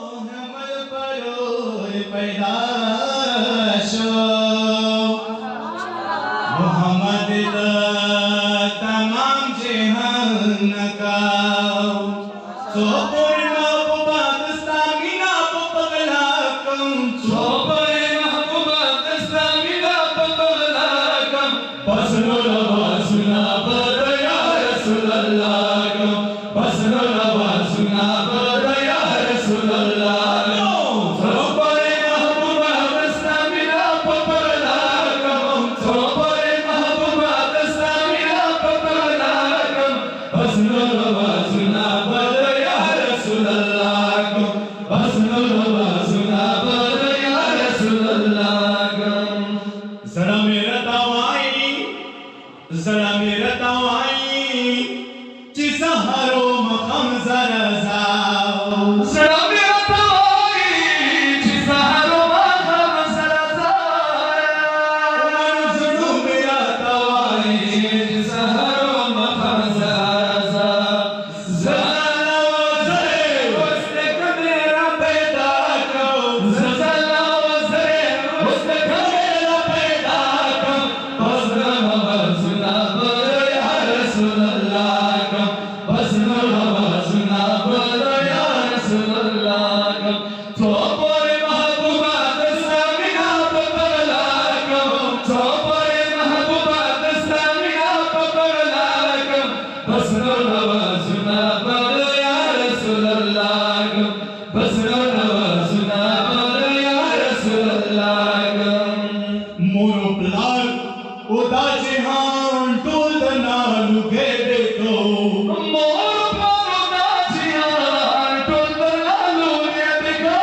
हमल परोर पैदाशो मोहम्मद तमाम जहान का सो पूर्ण महबूबात सामिना पगला कम सो पूर्ण महबूबात सामिना पगला कम बसनो रवा सुना बर या रसूल अल्लाह कम बसनो रवा सुना बर या रसूल अल्लाह सो पूर्ण महबूबात सामिना पगला कम सो पूर्ण महबूबात सामिना पगला कम बसनो रवा सुना बर या रसूल अल्लाह कम बसनो रवा सुना बर या रसूल अल्लाह कम जरा मेरा तवाई चिसहरो मखम जरा जाओ जरा मेरा तवाई चिसहरो मखम जरा जाओ जरा मेरा तवाई चिसहरो मखम जरा जाओ जला वज़रे उसने कमेरा पैदा करो जला वज़रे उसने कमेरा पैदा करो बसनो रवा सुना बर या रसूल अल्लाह कम बसनो रवा सुना बर या रसूल अल्लाह कम तो पूरे महबूबात सामिना पगला कम तो पूरे महबूबात सामिना पगला कम बसनो रवा सुना बर या रसूल अल्लाह कम बसनो रवा सुना बर या रसूल अल्लाह कम मोरो प्लार उदा जहान टूल नालू के देखो मोरो प्लार उदा जहान टूल नालू के देखो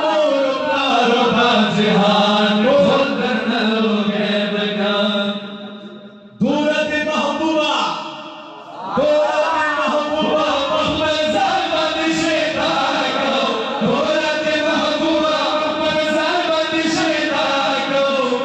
मोरो प्लार उदा जहान टूल नालू के देखो दूरत महबूबा मोहम्मद ज़ालबद शैतान को दूरत महबूबा मोहम्मद ज़ालबद शैतान को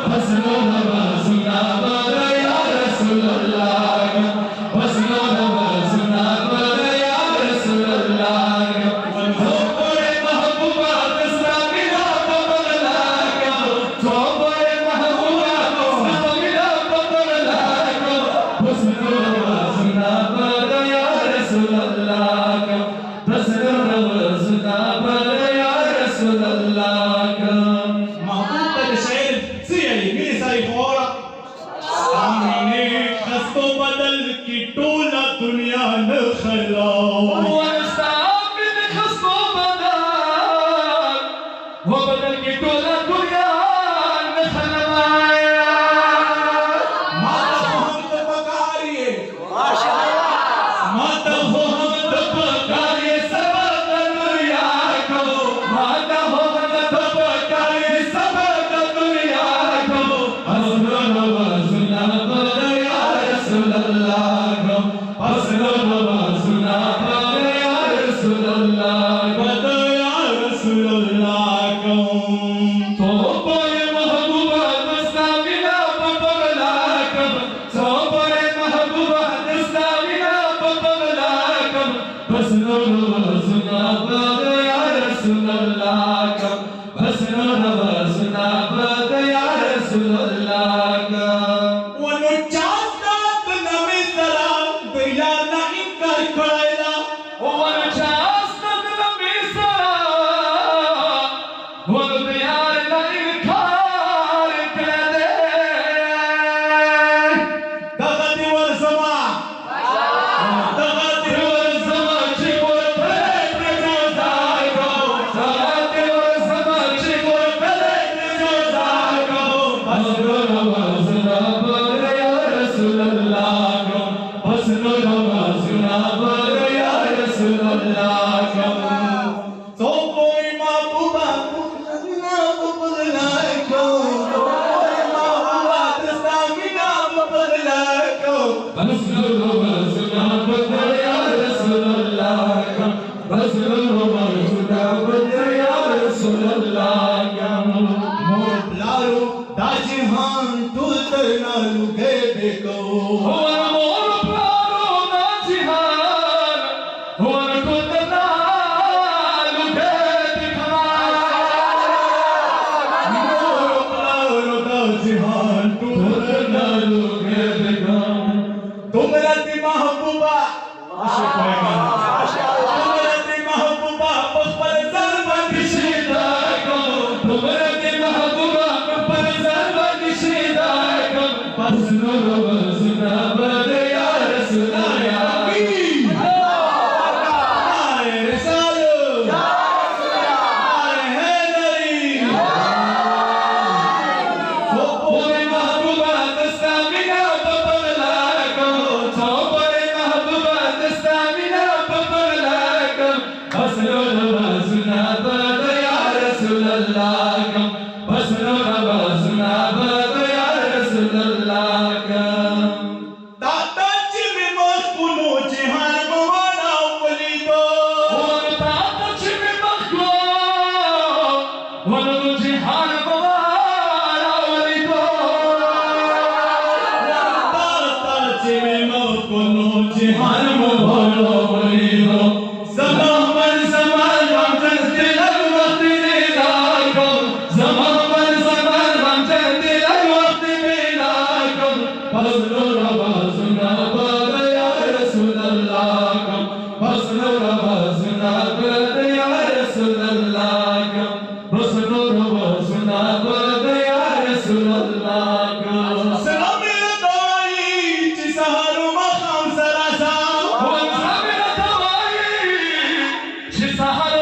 बसनो रवा सुना बर या रसूल अल्लाह कम बसनो रवा सुना बर या रसूल अल्लाह कम तो पूरे महबूबात सामिना पगला कम तो पूरे महबूबात सामिना पगला कम बसनो रवा सुना बर या रसूल अल्लाह कम बसनो रवा सुना बर या रसूल अल्लाह कम महबूब का शेर सियाई मेरी सारी फौरा सामने खस्तो बदल की टोला दुनिया न खलाओ सामने खस्तो बदल की टोला दुनिया न खलाया माता हम तो पकारिए माता हो हम तो पकारिए सब दुनिया को माता हो हम तो पकारिए सब दुनिया को बसनो रवा सुना बर या रसूल अल्लाह को बसनो रवा सुना बर या रसूल अल्लाह को या रसूल अल्लाह को तो पूरे महबूबात सामिना पगला कम तो पूरे महबूबात सामिना पगला कम बसनो रवा सुना बर या रसूल अल्लाह कम बसनो रवा सुना बर या रसूल अल्लाह कम वनो चास्तात नमी सलाम दिया ना इनकार करायला वनो चास्तात नमी सलाम वनो दिया ना इनकार करे दगती वर समा दगती वर समा चिकोर फले प्रजा जागो दगती वर समा चिकोर फले प्रजा जागो बसनो रवा सुना बर या रसूल अल्लाह कम बसनो रवा सुना बर या रसूल अल्लाह कम तो कोई महबूबा सामिना पगला को कोई महबूबा सामिना पगला को बसनो रवा सुना बर या रसूल अल्लाह कम बसनो रवा सुना बर या रसूल अल्लाह कम मोर प्लारो दाजहान टूल नालू के देखो मोर प्लारो दाजहान बसलो नवाजुना बद या रसूल अल्लाह कम बसलो नवाजुना बद या रसूल अल्लाह कम दादा जी में मखनो जहान मवाना वलीदो और दादा जी में मखनो वनो जहान मवाना वलीदो दादा जी में मखनो जहान मवाना वलीदो Sahara